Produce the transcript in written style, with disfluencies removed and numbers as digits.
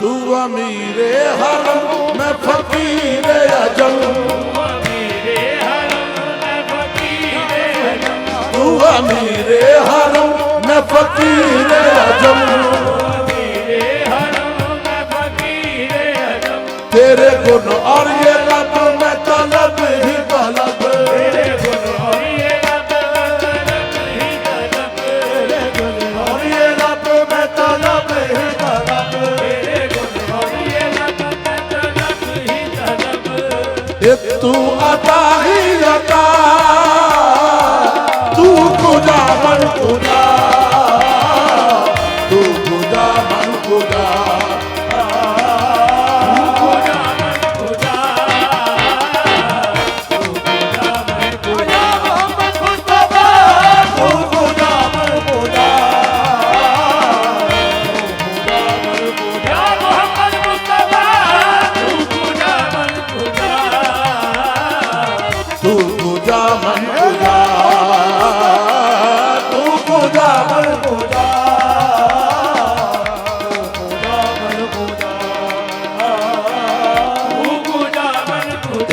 तू अमीरे हरम मैं फकीरे अजम, तू अमीरे हरम मैं फकीरे अजम, तेरे गुण और ये लब में तलब ही तलब, तेरे गुण और ये लब और ये लब में तलब ही तलब, तू अता ही अता, तू खुदा मन खुदा, तू खुदा मन खुदा, तू खुदा मन